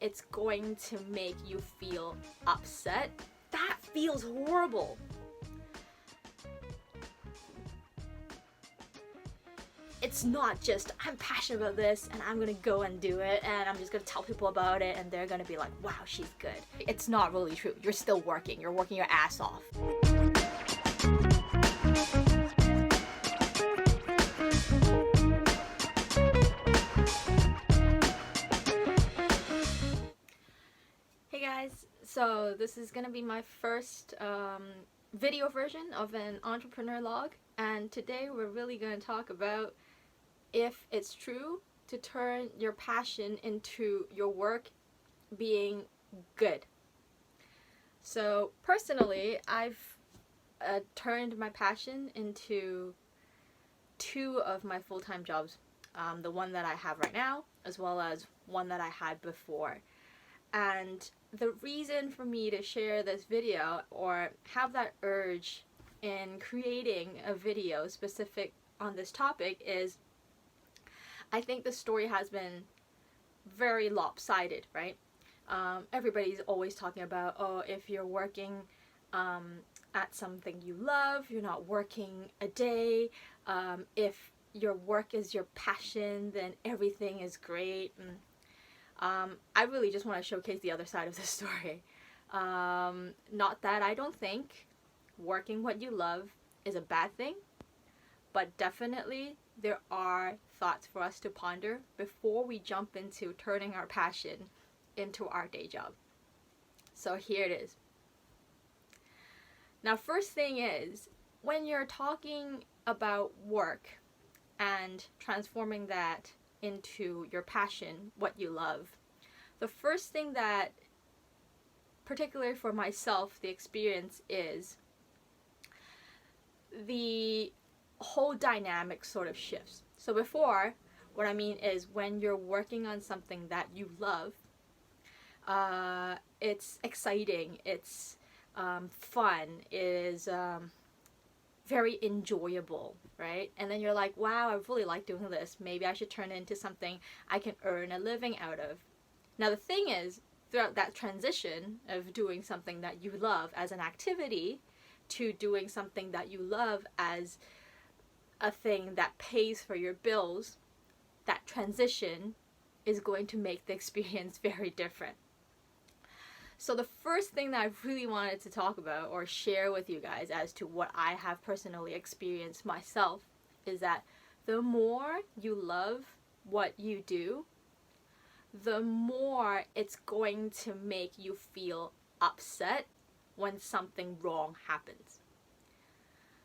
it's going to make you feel upset, that feels horrible. It's not just, I'm passionate about this and I'm gonna go and do it and I'm just gonna tell people about it and they're gonna be like, wow, she's good. It's not really true. You're still working. You're working your ass off. Hey guys, so this is gonna be my first video version of an entrepreneur log, and today we're really gonna talk about if it's true to turn your passion into your work being good. So personally, I've turned my passion into two of my full-time jobs, the one that I have right now as well as one that I had before. And the reason for me to share this video or have that urge in creating a video specific on this topic is I think the story has been very lopsided, right? Everybody's always talking about, oh, if you're working at something you love, you're not working a day. If your work is your passion, then everything is great. And I really just want to showcase the other side of the story. Not that I don't think working what you love is a bad thing, but definitely there are thoughts for us to ponder before we jump into turning our passion into our day job. So here it is. Now, first thing is, when you're talking about work and transforming that into your passion, what you love, the first thing that, particularly for myself, the experience is the whole dynamic sort of shifts. So before, what I mean is when you're working on something that you love, it's exciting, it's fun, it is very enjoyable, right? And then you're like, wow, I really like doing this. Maybe I should turn it into something I can earn a living out of. Now the thing is, throughout that transition of doing something that you love as an activity to doing something that you love as a thing that pays for your bills, that transition is going to make the experience very different. So the first thing that I really wanted to talk about or share with you guys as to what I have personally experienced myself is that the more you love what you do, the more it's going to make you feel upset when something wrong happens.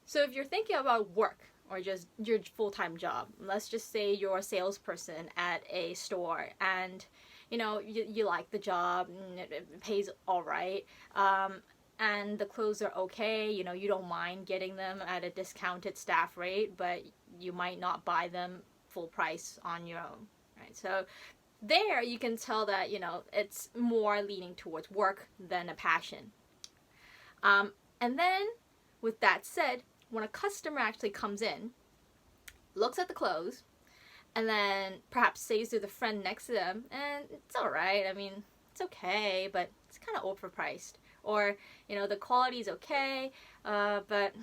So if you're thinking about work or just your full-time job, let's just say you're a salesperson at a store and you like the job and it pays all right, and the clothes are okay, you don't mind getting them at a discounted staff rate, but you might not buy them full price on your own, right? So there you can tell that it's more leaning towards work than a passion. And then with that said, when a customer actually comes in, looks at the clothes, and then perhaps says to the friend next to them, and it's alright, I mean, it's okay, but it's kind of overpriced. Or, the quality is okay, but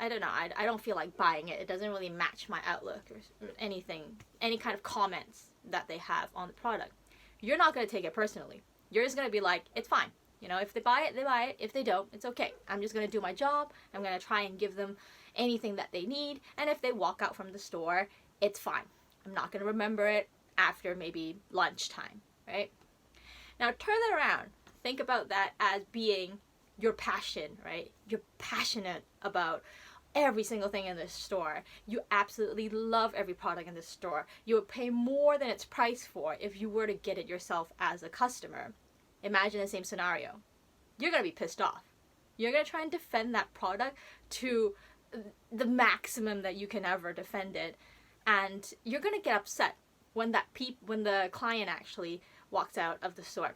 I don't know, I don't feel like buying it. It doesn't really match my outlook or anything, any kind of comments that they have on the product. You're not going to take it personally. You're just going to be like, it's fine. If they buy it, they buy it. If they don't, it's okay. I'm just going to do my job. I'm going to try and give them anything that they need. And if they walk out from the store, it's fine. I'm not going to remember it after maybe lunchtime, right? Now turn that around. Think about that as being your passion, right? You're passionate about every single thing in this store. You absolutely love every product in this store. You would pay more than it's priced for if you were to get it yourself as a customer. Imagine the same scenario. You're going to be pissed off. You're going to try and defend that product to the maximum that you can ever defend it. And you're going to get upset when when the client actually walks out of the store.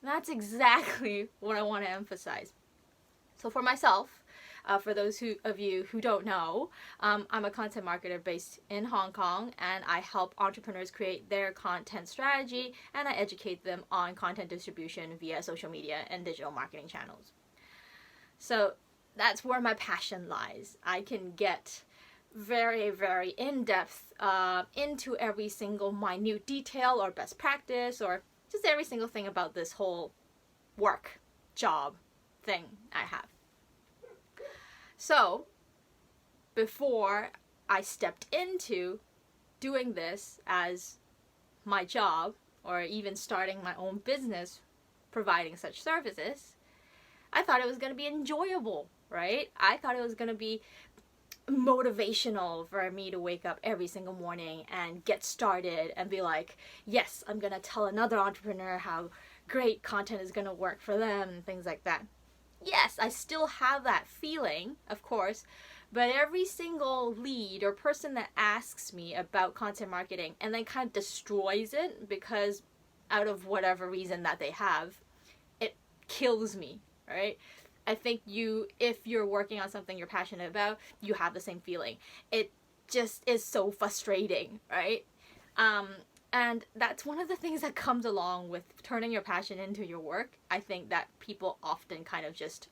That's exactly what I want to emphasize. So for myself, For those of you who don't know, I'm a content marketer based in Hong Kong, and I help entrepreneurs create their content strategy, and I educate them on content distribution via social media and digital marketing channels. So that's where my passion lies. I can get very, very in-depth into every single minute detail or best practice or just every single thing about this whole work, job thing I have. So before I stepped into doing this as my job or even starting my own business providing such services, I thought it was going to be enjoyable, right? I thought it was going to be motivational for me to wake up every single morning and get started and be like, yes, I'm going to tell another entrepreneur how great content is going to work for them and things like that. Yes, I still have that feeling, of course, but every single lead or person that asks me about content marketing and then kind of destroys it because out of whatever reason that they have, it kills me, right? I think if you're working on something you're passionate about, you have the same feeling. It just is so frustrating, right? And that's one of the things that comes along with turning your passion into your work. I think that people often kind of just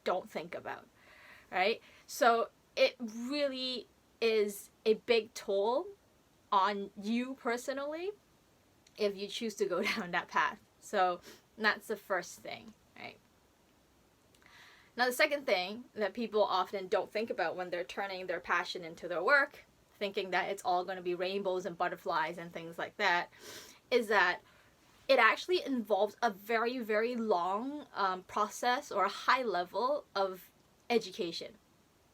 don't think about, right? So it really is a big toll on you personally if you choose to go down that path. So that's the first thing, right? Now, the second thing that people often don't think about when they're turning their passion into their work, thinking that it's all going to be rainbows and butterflies and things like that, is that it actually involves a very, very long process or a high level of education.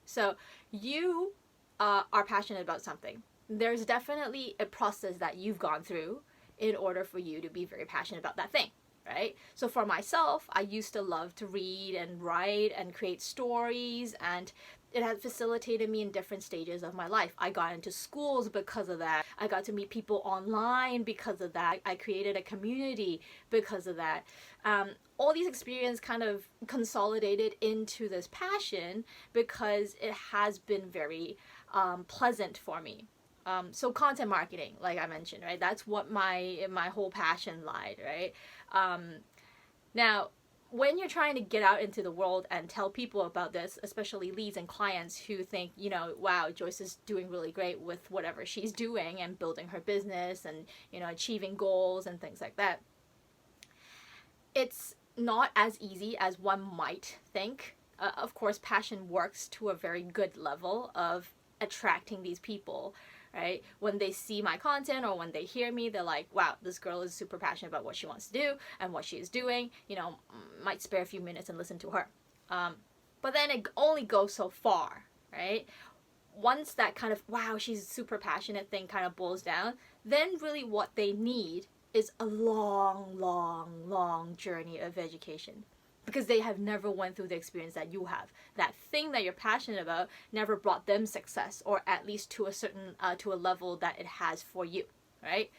So you are passionate about something. There's definitely a process that you've gone through in order for you to be very passionate about that thing. Right? So for myself, I used to love to read and write and create stories, and it had facilitated me in different stages of my life. I got into schools because of that. I got to meet people online because of that. I created a community because of that. All these experiences kind of consolidated into this passion because it has been very pleasant for me. So content marketing, like I mentioned, right? That's what my whole passion lied, right? Now, when you're trying to get out into the world and tell people about this, especially leads and clients who think, wow, Joyce is doing really great with whatever she's doing and building her business and, achieving goals and things like that. It's not as easy as one might think. Of course, passion works to a very good level of attracting these people, right? When they see my content or when they hear me, they're like, wow, this girl is super passionate about what she wants to do and what she is doing. Might spare a few minutes and listen to her. But then it only goes so far, right? Once that kind of, wow, she's super passionate thing kind of boils down, then really what they need is a long, long, long journey of education. Because they have never went through the experience that you have. That thing that you're passionate about never brought them success, or at least to a certain, to a level that it has for you, right?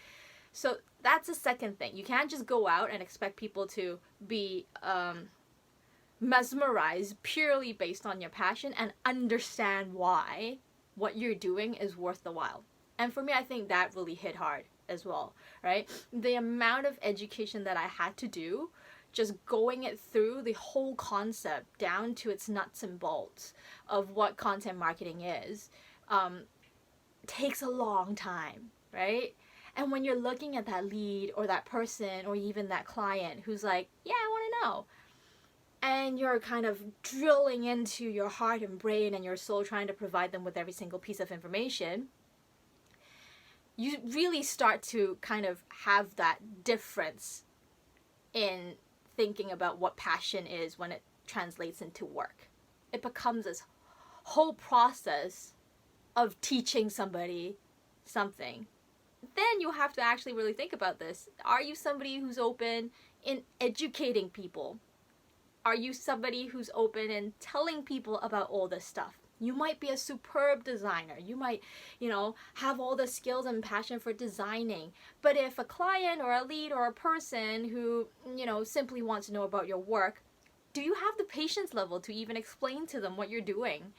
So that's the second thing. You can't just go out and expect people to be mesmerized purely based on your passion and understand why what you're doing is worth the while. And for me, I think that really hit hard as well, right? The amount of education that I had to do, just going it through the whole concept down to its nuts and bolts of what content marketing is, takes a long time, right? And when you're looking at that lead or that person or even that client who's like, yeah, I want to know, and you're kind of drilling into your heart and brain and your soul trying to provide them with every single piece of information, you really start to kind of have that difference in thinking about what passion is when it translates into work. It becomes this whole process of teaching somebody something. Then you have to actually really think about this. Are you somebody who's open in educating people? Are you somebody who's open in telling people about all this stuff? You might be a superb designer. You might, have all the skills and passion for designing. But if a client or a lead or a person who, simply wants to know about your work, do you have the patience level to even explain to them what you're doing?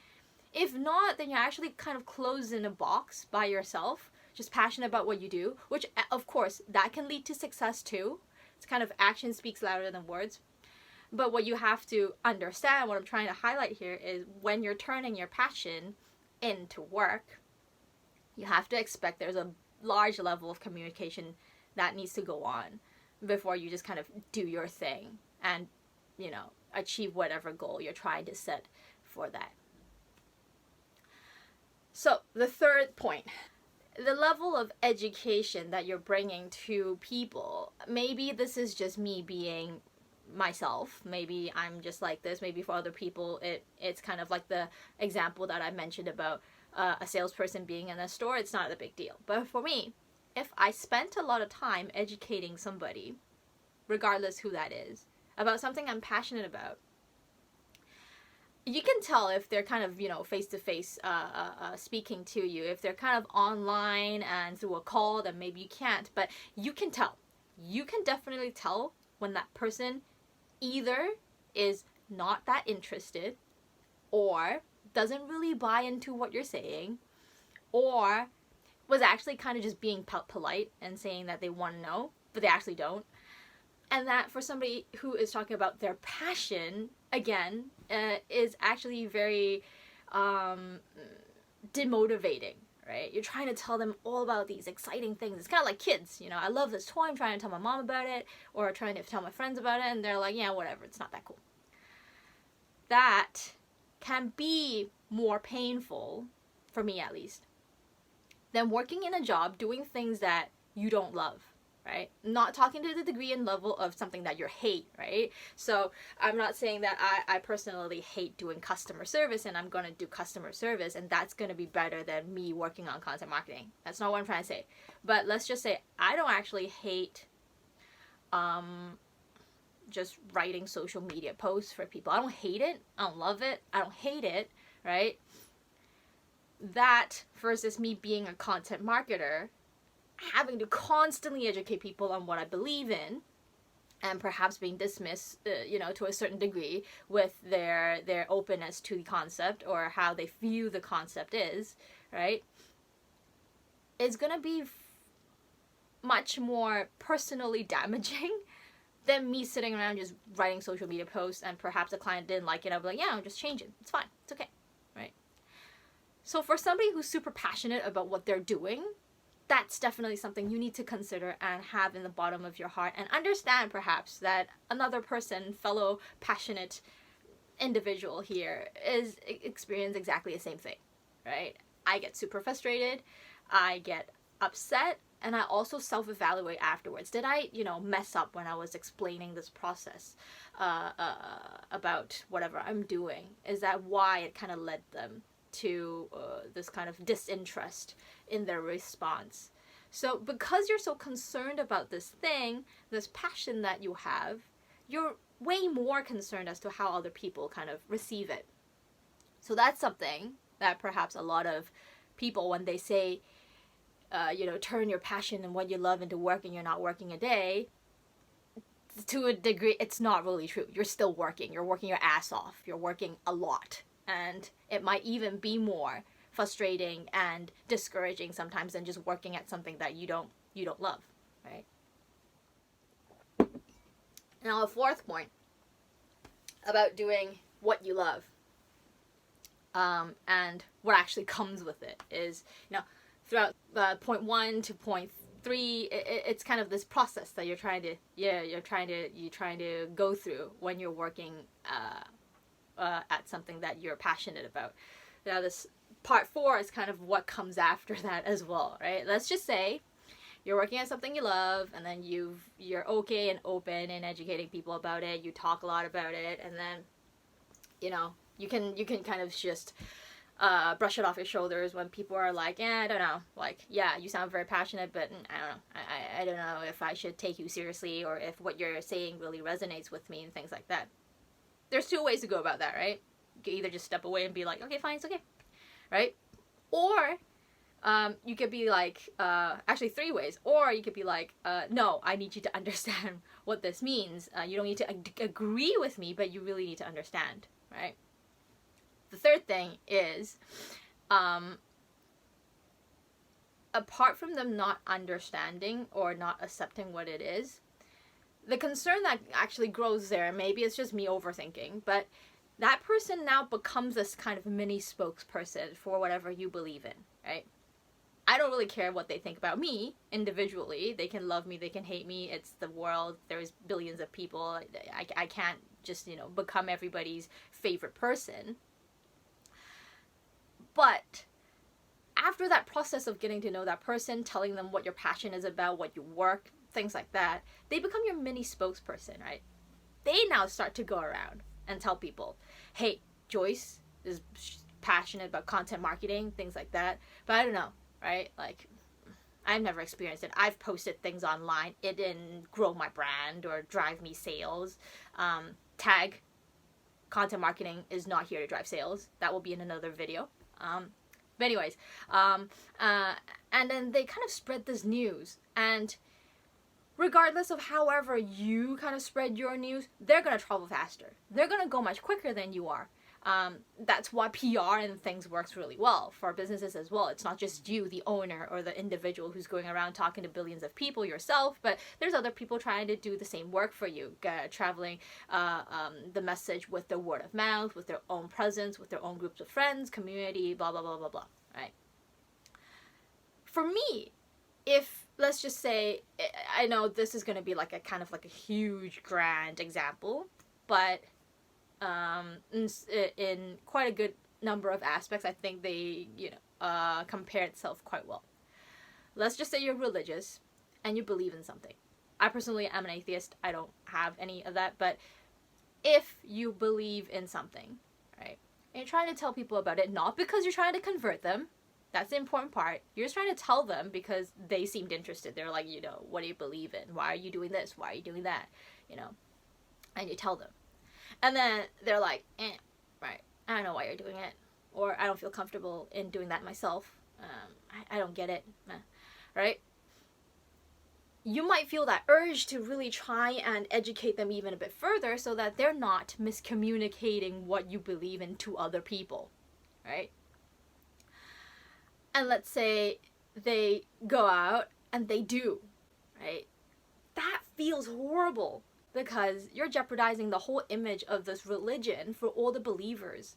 If not, then you're actually kind of closed in a box by yourself, just passionate about what you do, which of course that can lead to success too. It's kind of action speaks louder than words. But what you have to understand, what I'm trying to highlight here, is when you're turning your passion into work, you have to expect there's a large level of communication that needs to go on before you just kind of do your thing and, you know, achieve whatever goal you're trying to set for that. So the third point, the level of education that you're bringing to people. Maybe this is just me being myself. Maybe I'm just like this. Maybe for other people, it's kind of like the example that I mentioned about a salesperson being in a store. It's not a big deal. But for me, if I spent a lot of time educating somebody, regardless who that is, about something I'm passionate about, you can tell if they're kind of, you know, face-to-face speaking to you. If they're kind of online and through a call, then maybe you can't. But you can tell. You can definitely tell when that person either is not that interested or doesn't really buy into what you're saying, or was actually kind of just being polite and saying that they want to know, but they actually don't. And that for somebody who is talking about their passion, again, is actually very demotivating, right? You're trying to tell them all about these exciting things. It's kind of like kids, you know, I love this toy, I'm trying to tell my mom about it, or trying to tell my friends about it, and they're like, yeah, whatever, it's not that cool. That can be more painful, for me at least, than working in a job doing things that you don't love. Right? Not talking to the degree and level of something that you hate, right? So I'm not saying that I personally hate doing customer service and I'm going to do customer service and that's going to be better than me working on content marketing. That's not what I'm trying to say. But let's just say I don't actually hate just writing social media posts for people. I don't hate it. I don't love it. I don't hate it, right? That versus me being a content marketer, having to constantly educate people on what I believe in, and perhaps being dismissed, to a certain degree with their openness to the concept or how they view the concept is, right? It's gonna be much more personally damaging than me sitting around just writing social media posts and perhaps a client didn't like it. I'll be like, yeah, I'll just change it. It's fine. It's okay, right? So for somebody who's super passionate about what they're doing, that's definitely something you need to consider and have in the bottom of your heart and understand perhaps that another person, fellow passionate individual here is experience exactly the same thing, right? I get super frustrated, I get upset, and I also self-evaluate afterwards. Did I, mess up when I was explaining this process about whatever I'm doing? Is that why it kind of led them to this kind of disinterest in their response? So because you're so concerned about this thing, this passion that you have, you're way more concerned as to how other people kind of receive it. So that's something that perhaps a lot of people, when they say, turn your passion and what you love into work and you're not working a day, to a degree, it's not really true. You're still working. You're working your ass off. You're working a lot. And it might even be more frustrating and discouraging sometimes than just working at something that you don't love, right? Now, a fourth point about doing what you love, and what actually comes with it is, throughout point 1 to point 3, it's kind of this process that you're trying to go through when you're working at something that you're passionate about. Now this part 4 is kind of what comes after that as well, right? Let's just say you're working at something you love, and then you're okay and open in educating people about it. You talk a lot about it, and then you can kind of just brush it off your shoulders when people are like, I don't know, like, yeah, you sound very passionate, but I don't know, I don't know if I should take you seriously or if what you're saying really resonates with me and things like that. There's 2 ways to go about that, right? You can either just step away and be like, okay, fine, it's okay, right? Or You could be like, actually 3 ways. Or you could be like, no, I need you to understand what this means. You don't need to agree with me, but you really need to understand, right? The third thing is, apart from them not understanding or not accepting what it is, the concern that actually grows there, maybe it's just me overthinking, but that person now becomes this kind of mini spokesperson for whatever you believe in, right? I don't really care what they think about me individually. They can love me, they can hate me. It's the world. There's billions of people. I can't just, become everybody's favorite person. But after that process of getting to know that person, telling them what your passion is about, what you work, things like that, they become your mini spokesperson, right? They now start to go around and tell people, hey, Joyce is passionate about content marketing, things like that, but I don't know, right? Like, I've never experienced it. I've posted things online. It didn't grow my brand or drive me sales. Tag, content marketing is not here to drive sales. That will be in another video. But anyways, and then they kind of spread this news, and regardless of however you kind of spread your news, they're going to travel faster. They're going to go much quicker than you are. That's why PR and things works really well for businesses as well. It's not just you, the owner or the individual who's going around talking to billions of people yourself, but there's other people trying to do the same work for you, traveling the message with their word of mouth, with their own presence, with their own groups of friends, community, blah, blah, blah, blah, blah, right? For me, if, let's just say, I know this is going to be like a kind of like a huge, grand example, but in quite a good number of aspects, I think they, compare itself quite well. Let's just say you're religious and you believe in something. I personally am an atheist. I don't have any of that, but if you believe in something, right, and you're trying to tell people about it, not because you're trying to convert them, that's the important part. You're just trying to tell them because they seemed interested. They're like, what do you believe in? Why are you doing this? Why are you doing that? And you tell them. And then they're like, right, I don't know why you're doing it. Or I don't feel comfortable in doing that myself. I don't get it. Right? You might feel that urge to really try and educate them even a bit further so that they're not miscommunicating what you believe in to other people. Right? And let's say they go out and they do. Right? That feels horrible. Because you're jeopardizing the whole image of this religion for all the believers.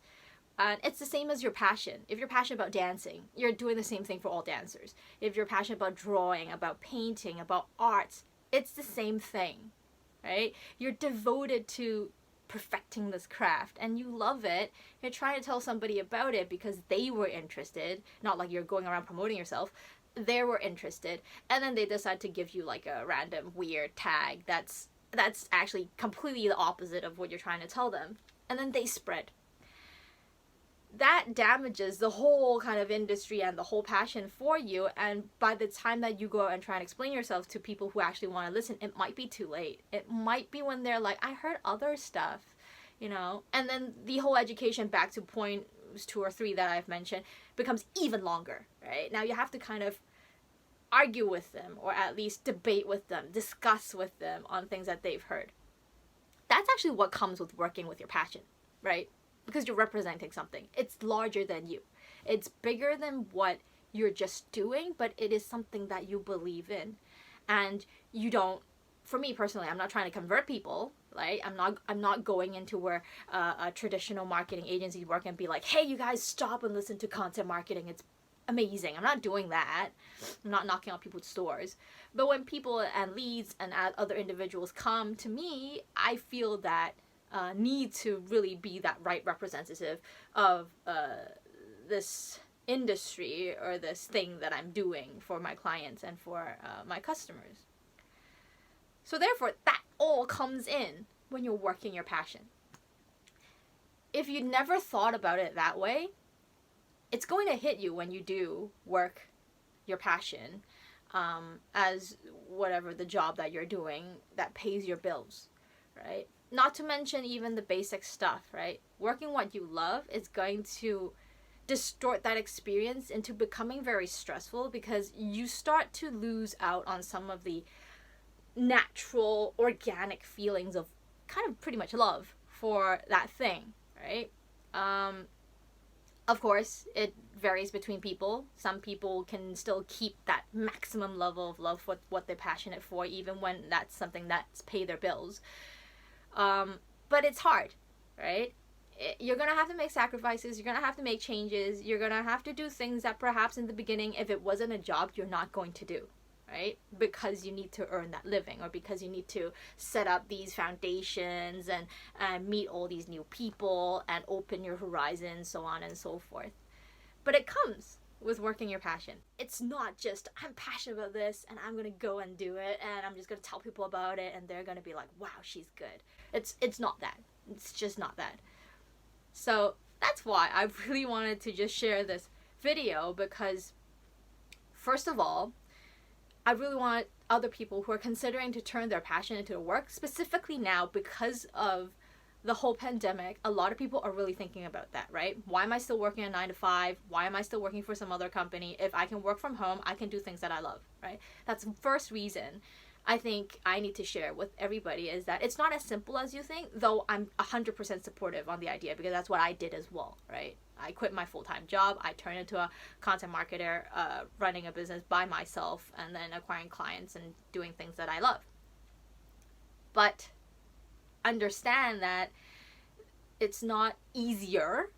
And it's the same as your passion. If you're passionate about dancing, you're doing the same thing for all dancers. If you're passionate about drawing, about painting, about arts, it's the same thing, right? You're devoted to perfecting this craft and you love it. You're trying to tell somebody about it because they were interested, not like you're going around promoting yourself. They were interested, and then they decide to give you like a random weird tag that's actually completely the opposite of what you're trying to tell them. And then they spread. That damages the whole kind of industry and the whole passion for you. And by the time that you go and try and explain yourself to people who actually want to listen, it might be too late. It might be when they're like, I heard other stuff, And then the whole education, back to point 2 or 3 that I've mentioned, becomes even longer, right? Now you have to kind of argue with them, or at least debate with them, discuss with them on things that they've heard. That's actually what comes with working with your passion, right? Because you're representing something. It's larger than you. It's bigger than what you're just doing, but it is something that you believe in. And you don't, for me personally, I'm not trying to convert people, right? I'm not going into where a traditional marketing agencies work and be like, hey, you guys stop and listen to content marketing. It's amazing. I'm not doing that. I'm not knocking on people's doors. But when people and leads and other individuals come to me, I feel that need to really be that right representative of this industry or this thing that I'm doing for my clients and for my customers. So therefore, that all comes in when you're working your passion. If you never thought about it that way, it's going to hit you when you do work your passion as whatever the job that you're doing that pays your bills, right? Not to mention even the basic stuff, right? Working what you love is going to distort that experience into becoming very stressful, because you start to lose out on some of the natural, organic feelings of kind of pretty much love for that thing, right? Of course, it varies between people. Some people can still keep that maximum level of love for what they're passionate for, even when that's something that's pay their bills. But it's hard, right? You're gonna have to make sacrifices. You're gonna have to make changes. You're gonna have to do things that perhaps in the beginning, if it wasn't a job, you're not going to do, right? Because you need to earn that living, or because you need to set up these foundations and meet all these new people and open your horizons, so on and so forth. But it comes with working your passion. It's not just, I'm passionate about this and I'm gonna go and do it and I'm just gonna tell people about it and they're gonna be like, wow, she's good. It's not that. It's just not that. So that's why I really wanted to just share this video, because first of all, I really want other people who are considering to turn their passion into work, specifically now because of the whole pandemic. A lot of people are really thinking about that, right? Why am I still working a 9 to 5? Why am I still working for some other company? If I can work from home, I can do things that I love, right? That's the first reason I think I need to share with everybody, is that it's not as simple as you think, though I'm 100% supportive on the idea, because that's what I did as well, right? I quit my full-time job. I turned into a content marketer, running a business by myself, and then acquiring clients and doing things that I love. But understand that it's not easier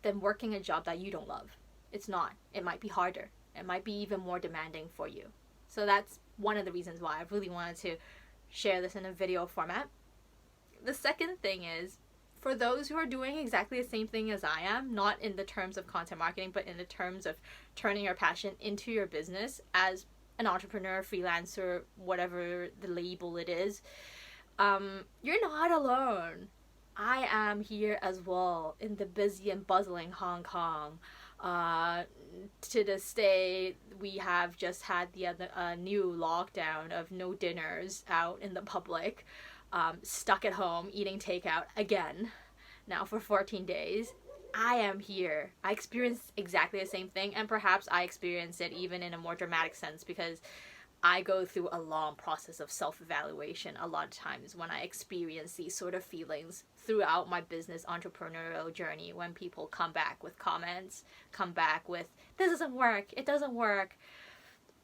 than working a job that you don't love. It's not. It might be harder. It might be even more demanding for you. So that's one of the reasons why I really wanted to share this in a video format. The second thing is, for those who are doing exactly the same thing as I am, not in the terms of content marketing, but in the terms of turning your passion into your business as an entrepreneur, freelancer, whatever the label it is, you're not alone. I am here as well in the busy and buzzing Hong Kong. To this day, we have just had the new lockdown of no dinners out in the public, stuck at home eating takeout again, now for 14 days. I am here. I experienced exactly the same thing, and perhaps I experienced it even in a more dramatic sense, because I go through a long process of self-evaluation a lot of times when I experience these sort of feelings throughout my business entrepreneurial journey, when people come back with comments, come back with, this doesn't work, it doesn't work,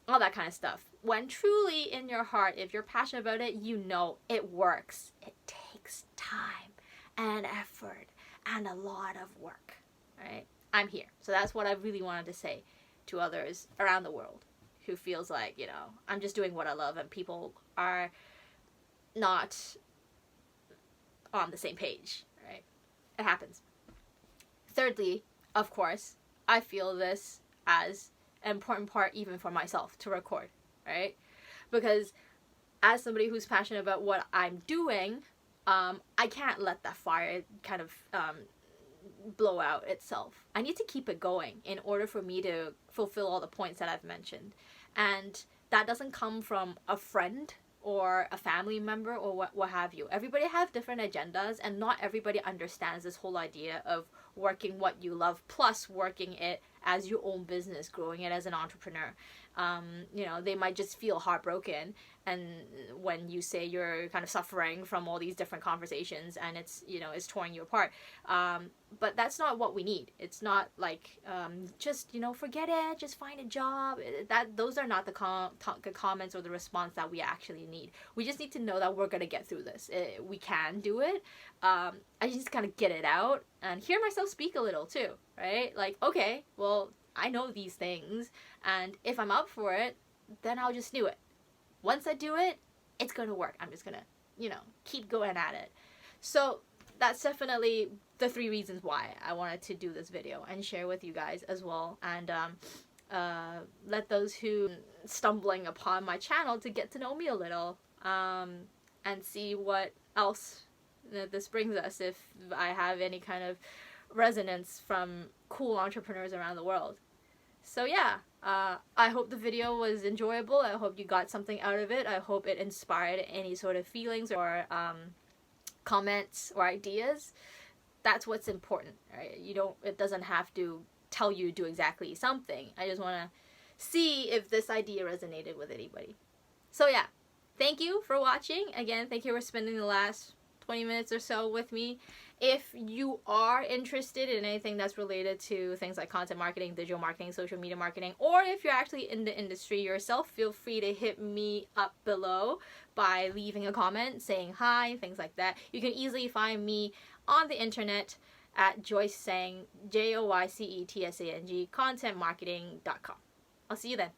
all that kind of stuff. When truly in your heart, if you're passionate about it, you know it works. It takes time and effort and a lot of work, right? I'm here. So that's what I really wanted to say to others around the world who feels like, you know, I'm just doing what I love and people are not on the same page, right? It happens. Thirdly, of course, I feel this as an important part even for myself to record, right? Because as somebody who's passionate about what I'm doing, I can't let that fire kind of blow out itself. I need to keep it going in order for me to fulfill all the points that I've mentioned. And that doesn't come from a friend or a family member or what have you. Everybody have different agendas, and not everybody understands this whole idea of working what you love plus working it as your own business, growing it as an entrepreneur. You know, they might just feel heartbroken, and when you say you're kind of suffering from all these different conversations and it's, you know, it's tearing you apart. But that's not what we need. It's not like, just, you know, forget it, just find a job. Those are not the comments or the response that we actually need. We just need to know that we're going to get through this. We can do it. I just kind of get it out and hear myself speak a little too, right? Like, okay, well, I know these things, and if I'm up for it, then I'll just do it. Once I do it, it's going to work. I'm just going to, you know, keep going at it. So that's definitely the 3 reasons why I wanted to do this video and share with you guys as well. And let those who stumbling upon my channel to get to know me a little, and see what else this brings us, if I have any kind of resonance from cool entrepreneurs around the world. So yeah, I hope the video was enjoyable. I hope you got something out of it. I hope it inspired any sort of feelings or comments or ideas. That's what's important, right? It doesn't have to tell you to do exactly something. I just want to see if this idea resonated with anybody. So yeah, thank you for watching. Again, thank you for spending the last 20 minutes or so with me. If you are interested in anything that's related to things like content marketing, digital marketing, social media marketing, or if you're actually in the industry yourself, feel free to hit me up below by leaving a comment, saying hi, things like that. You can easily find me on the internet at Joyce Sang, JoyceTsang, contentmarketing.com. I'll see you then.